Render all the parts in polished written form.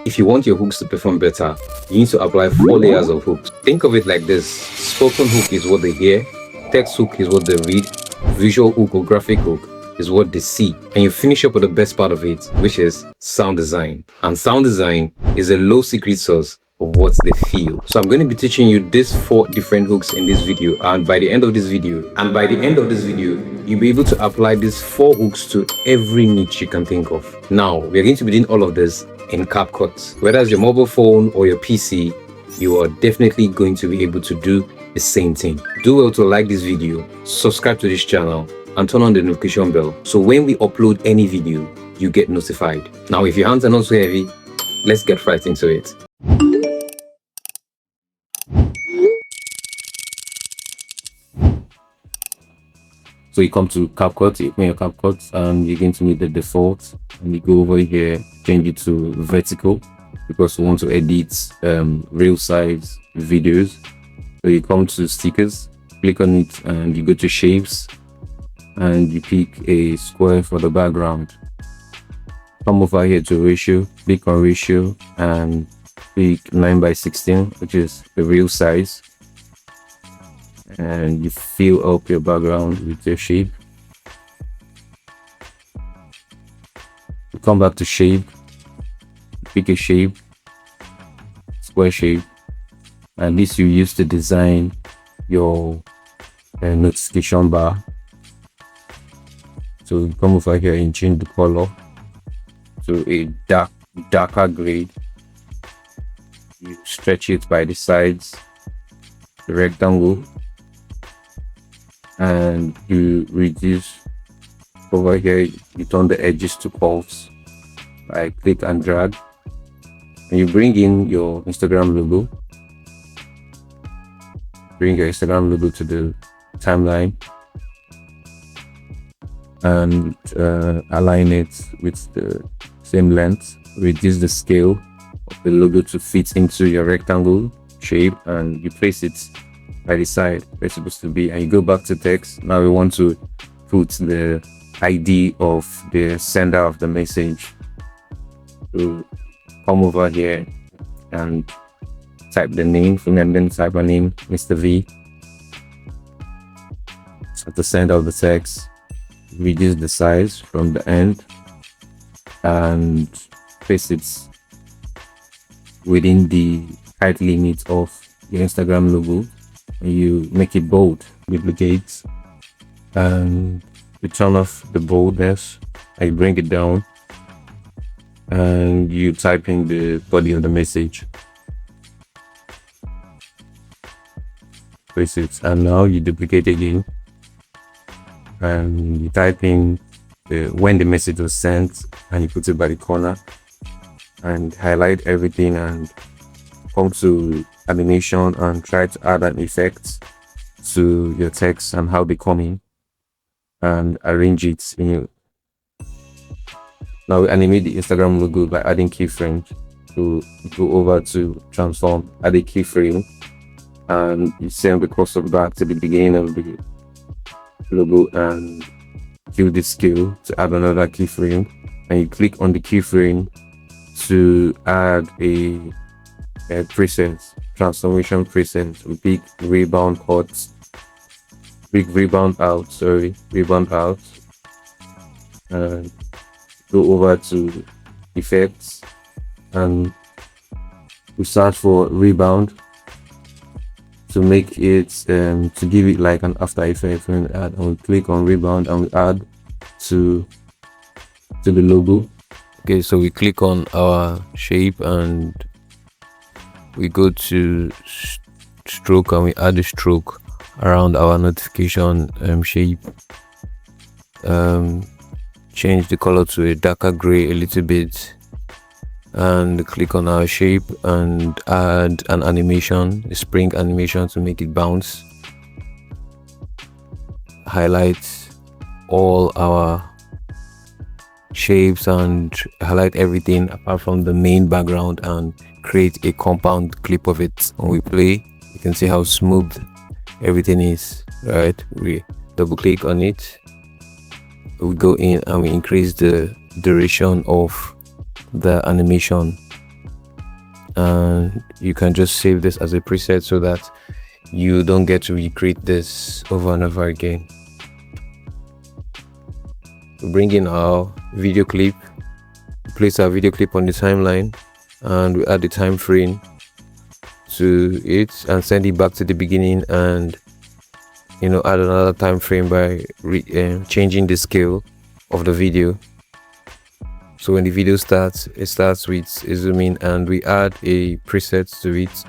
If you want your hooks to perform better, you need to apply 4 layers of hooks. Think of it like this: spoken hook is what they hear, text hook is what they read, visual hook or graphic hook is what they see, and you finish up with the best part of it, which is sound design. And sound design is a low secret sauce of what they feel. So I'm going to be teaching you these 4 different hooks in this video, and by the end of this video, you'll be able to apply these 4 hooks to every niche you can think of. Now we're going to be doing all of this in CapCut. Whether it's your mobile phone or your PC, you are definitely going to be able to do the same thing. Do well to like this video, subscribe to this channel, and turn on the notification bell so when we upload any video, you get notified. Now, if your hands are not so heavy, let's get right into it. So you come to CapCut, you open your CapCut, and you're going to meet the default, and you go over here, change it to vertical because we want to edit real size videos. So you come to stickers, click on it, and you go to shapes, and you pick a square for the background. Come over here to ratio, click on ratio, and pick 9:16, which is the real size. And you fill up your background with your shape. You come back to shape, pick a shape, square shape, and this you use to design your notification bar. So you come over here and change the color to a darker gray. You stretch it by the sides, the rectangle, and you reduce. Over here you turn the edges to curves by click and drag, and you bring in your Instagram logo. Bring your Instagram logo to the timeline and align it with the same length. Reduce the scale of the logo to fit into your rectangle shape, and you place it by the side where it's supposed to be, and you go back to text. Now we want to put the ID of the sender of the message. So come over here and type the name, and then type a name, Mr. V, at the center of the text. Reduce the size from the end and place it within the height limit of your Instagram logo. You make it bold, duplicate, and you turn off the boldness, and you bring it down, and you type in the body of the message. Place it, and now you duplicate again, and you type in when the message was sent, and you put it by the corner, and highlight everything, and come to animation and try to add an effect to your text and how they come in, and arrange it in your. Now we animate the Instagram logo by adding keyframes. So go over to transform, add a keyframe, and you send the cursor back to the beginning of the logo and kill this scale to add another keyframe, and you click on the keyframe to add a preset, transformation preset. We pick rebound out, and go over to effects, and we search for rebound to make it to give it like an after effect. When add, and we click on rebound and we add to the logo. Okay, so we click on our shape and we go to stroke, and we add a stroke around our notification shape. Change the color to a darker gray a little bit, and click on our shape and add an animation, a spring animation, to make it bounce. Highlight all our shapes and highlight everything apart from the main background, and create a compound clip of it. When we play, you can see how smooth everything is. Right, we double click on it, we go in and we increase the duration of the animation and you can just save this as a preset so that you don't get to recreate this over and over again. We bring in our video clip, place our video clip on the timeline, and we add the time frame to it and send it back to the beginning, and add another time frame by changing the scale of the video. So when the video starts, it starts with a zoom in, and we add a preset to it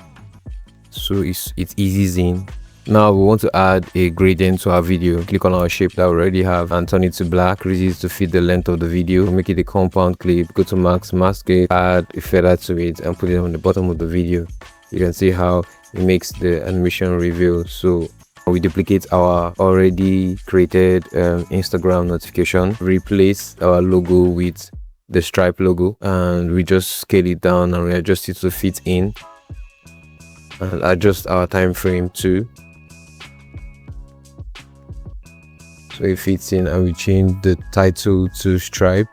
so it eases in. Now we want to add a gradient to our video. Click on our shape that we already have and turn it to black. Reduce it to fit the length of the video. Make it a compound clip. Go to mask it, add a feather to it, and put it on the bottom of the video. You can see how it makes the animation reveal. So we duplicate our already created Instagram notification, replace our logo with the stripe logo, and we just scale it down and we adjust it to fit in, and adjust our time frame too so it fits in. And we change the title to stripe.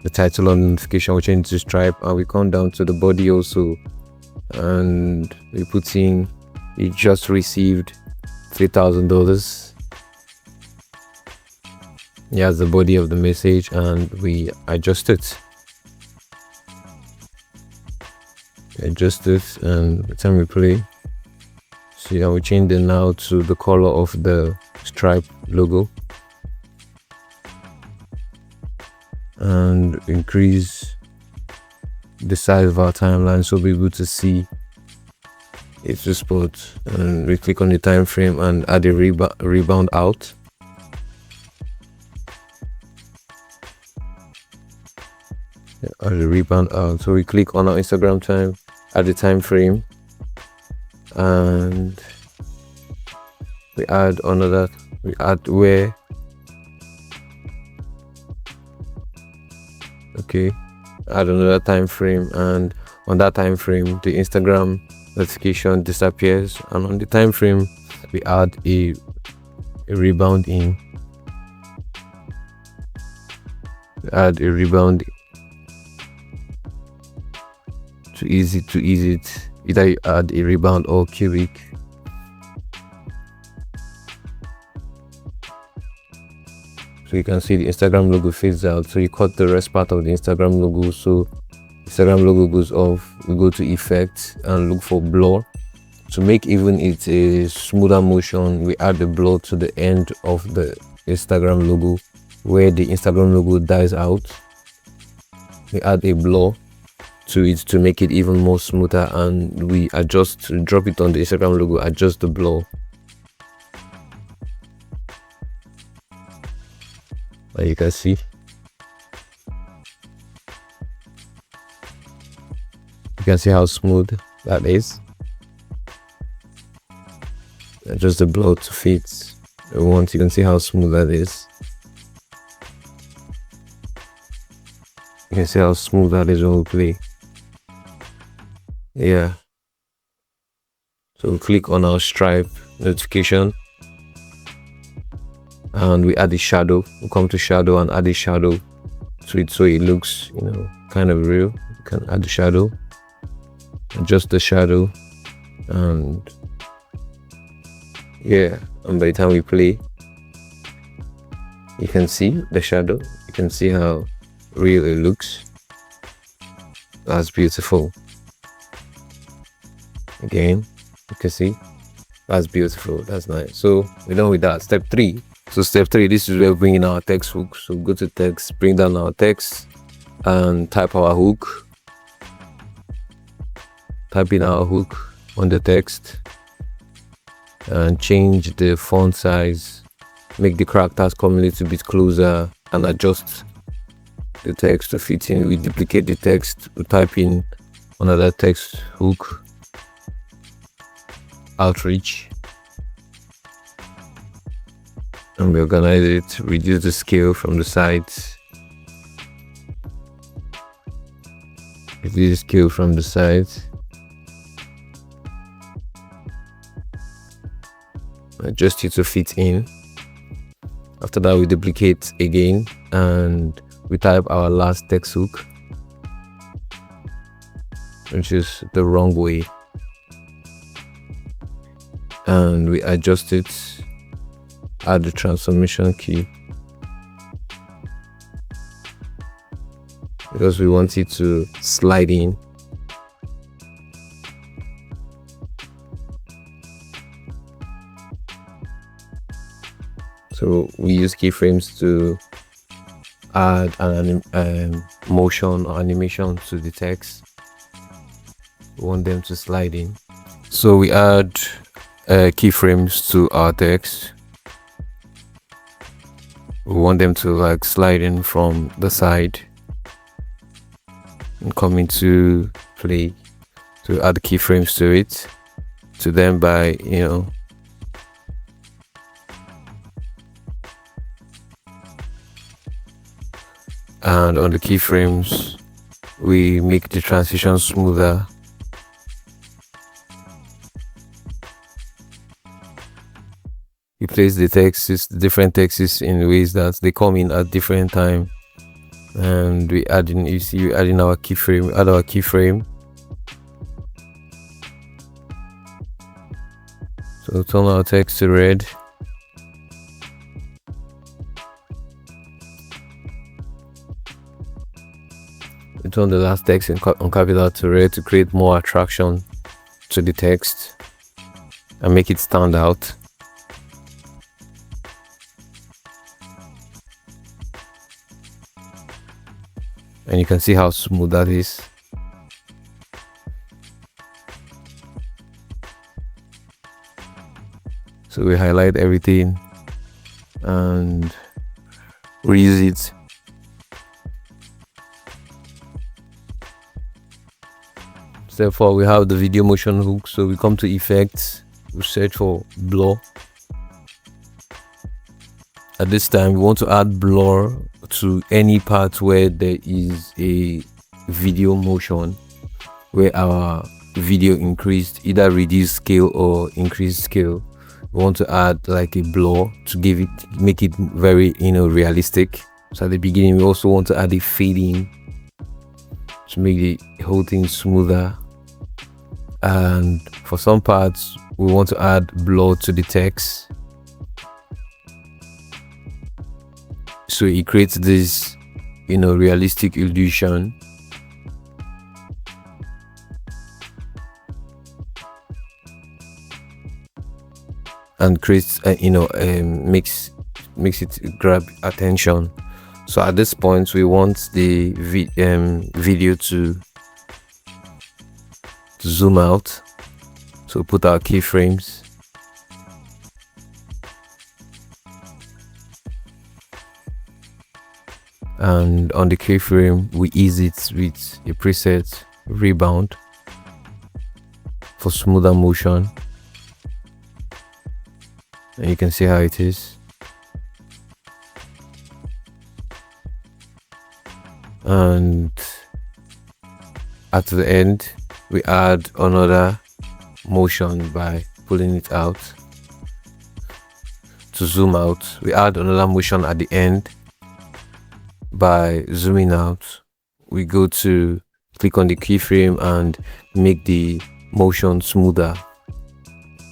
The title on the notification we change to stripe, and we come down to the body also, and we put in it just received $3,000. Here's the body of the message, and we adjust it. And by the time we play, see how we change it now to the color of the stripe logo, and increase the size of our timeline so we'll be able to see it's the spot. And we click on the time frame and add a rebound out. Add a rebound out. So we click on our Instagram time, add the time frame, and we add another. We add where. Okay, add another time frame, and on that time frame the Instagram notification disappears, and on the time frame we add a rebound in. Add a rebound to ease it. Either you add a rebound or cubic. So you can see the Instagram logo fades out, so you cut the rest part of the Instagram logo. So Instagram logo goes off. We go to effects and look for blur. To make even it a smoother motion, we add the blur to the end of the Instagram logo where the Instagram logo dies out. We add a blur to it to make it even more smoother, and we adjust, drop it on the Instagram logo, adjust the blur. As you can see, how smooth that is. Adjust the blur to fit. Once you can see how smooth that is. You can see how smooth that is when we play. Yeah. So we click on our stripe notification, and we add the shadow. We come to shadow and add the shadow to it so it looks, kind of real. You can add the shadow, adjust the shadow, and yeah. And by the time we play, you can see the shadow. You can see how real it looks. That's beautiful. Again, you can see that's beautiful. That's nice. So we're done with that. Step 3. So step 3, this is where we bring in our text hook. So go to text, bring down our text, and type our hook. Type in our hook on the text, and change the font size. Make the characters come a little bit closer, and adjust the text to fit in. We duplicate the text. We type in another text hook. Outreach, and we organize it, reduce the scale from the sides, reduce the scale from the sides, adjust it to fit in. After that, we duplicate again and we type our last text hook. which is the wrong way, and we adjust it, add the transformation key because we want it to slide in. So we use keyframes to add an motion or animation to the text. We want them to slide in. So we add keyframes to our text. We want them to like slide in from the side and come into play. To add keyframes to it, to them by and on the keyframes we make the transition smoother. We place the different texts in ways that they come in at different time, and we add in, you see, we add in our keyframe, add our keyframe. So turn our text to red. We turn the last text on capital to red to create more attraction to the text and make it stand out. And you can see how smooth that is. So we highlight everything and reuse it. Step 4, we have the video motion hook. So we come to effects, we search for blur. At this time we want to add blur to any part where there is a video motion, where our video increased, either reduced scale or increased scale. We want to add like a blur to make it very realistic. So at the beginning we also want to add a fading to make the whole thing smoother, and for some parts we want to add blur to the text, so it creates this realistic illusion. And creates makes it grab attention. So at this point we want the video to zoom out, so put our keyframes, and on the keyframe we ease it with a preset rebound for smoother motion, and you can see how it is. And at the end we add another motion by pulling it out to zoom out. We add another motion at the end by zooming out. We go to click on the keyframe and make the motion smoother,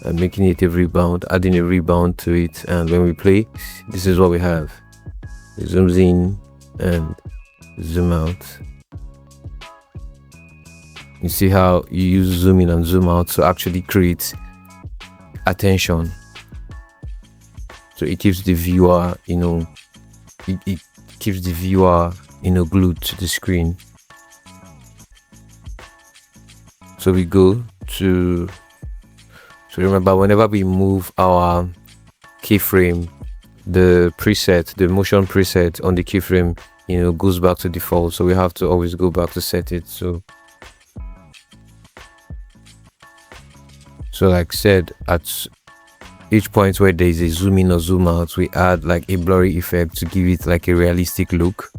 and making it a rebound, adding a rebound to it. And when we play, this is what we have. It zooms in and zoom out. You see how you use zoom in and zoom out to actually create attention. So it keeps the viewer, it keeps the viewer, glued to the screen. So we go to, so remember, whenever we move our keyframe, the motion preset on the keyframe, goes back to default. So we have to always go back to set it. So like said, at each point where there is a zoom in or zoom out, we add like a blurry effect to give it like a realistic look.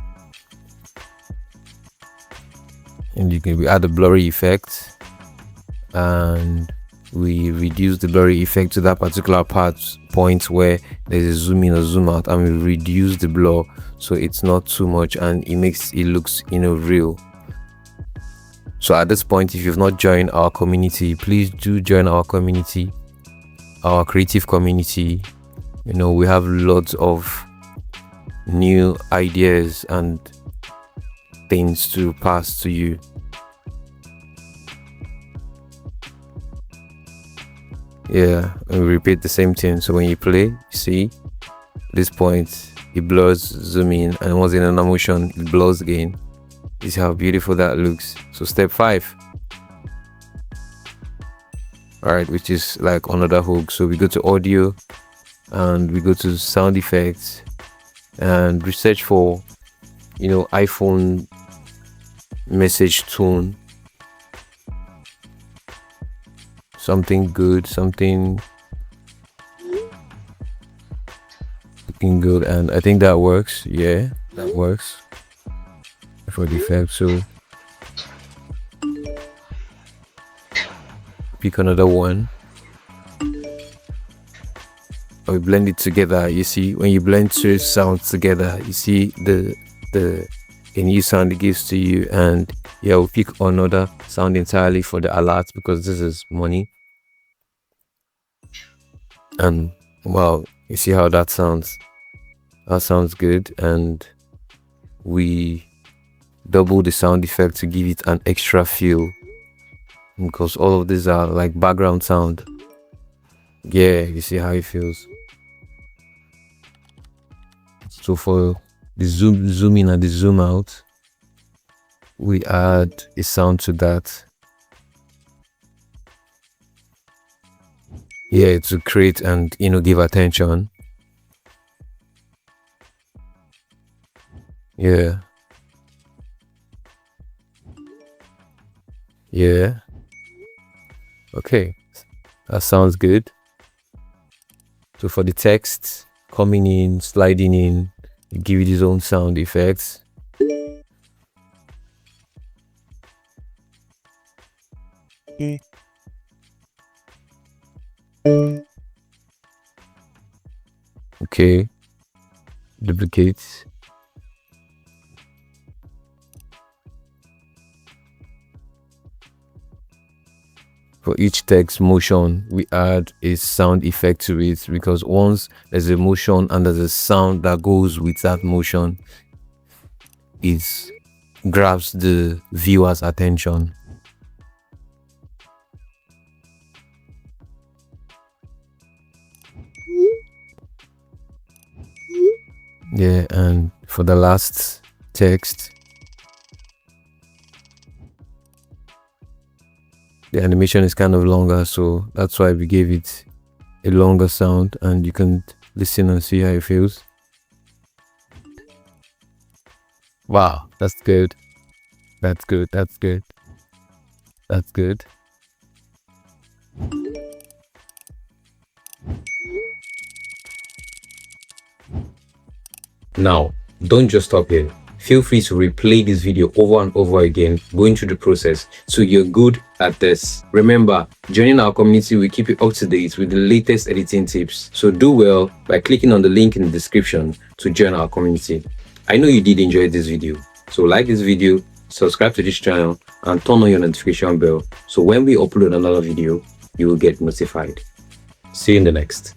And we add a blurry effect, and we reduce the blurry effect to that particular point where there's a zoom in or zoom out, and we reduce the blur so it's not too much and it looks real. So at this point, if you've not joined our community, please do join our community, our creative community. You know, we have lots of new ideas and things to pass to you. Yeah, and we repeat the same thing. So when you play, you see this point, it blurs, zoom in, and once in an motion, it blurs again. You see how beautiful that looks. So step 5, all right, which is like another hook. So we go to audio and we go to sound effects and we search for, you know, iPhone message tone, something good, something looking good, and I think that works. Yeah, that works for the effect. So pick another one. We blend it together. You see, when you blend two sounds together, you see the a new sound it gives to you. And yeah, we'll pick another sound entirely for the alert because this is money. And wow, you see how that sounds. That sounds good. And we double the sound effect to give it an extra feel, because all of these are like background sound. Yeah, you see how it feels. So for the zoom in and the zoom out, we add a sound to that. Yeah, to create and, you know, give attention. Yeah. Yeah. Okay. That sounds good. So for the text coming in, sliding in, give it its own sound effects. Okay. Duplicate. For each text motion, we add a sound effect to it, because once there's a motion and there's a sound that goes with that motion, it grabs the viewer's attention. Yeah, and for the last text, the animation is kind of longer, so that's why we gave it a longer sound, and you can listen and see how it feels. Wow, that's good. That's good. That's good. That's good. Now, don't just stop here. Feel free to replay this video over and over again, going through the process so you're good at this. Remember, joining our community will keep you up to date with the latest editing tips. So do well by clicking on the link in the description to join our community. I know you did enjoy this video, so like this video, subscribe to this channel, and turn on your notification bell so when we upload another video, you will get notified. See you in the next.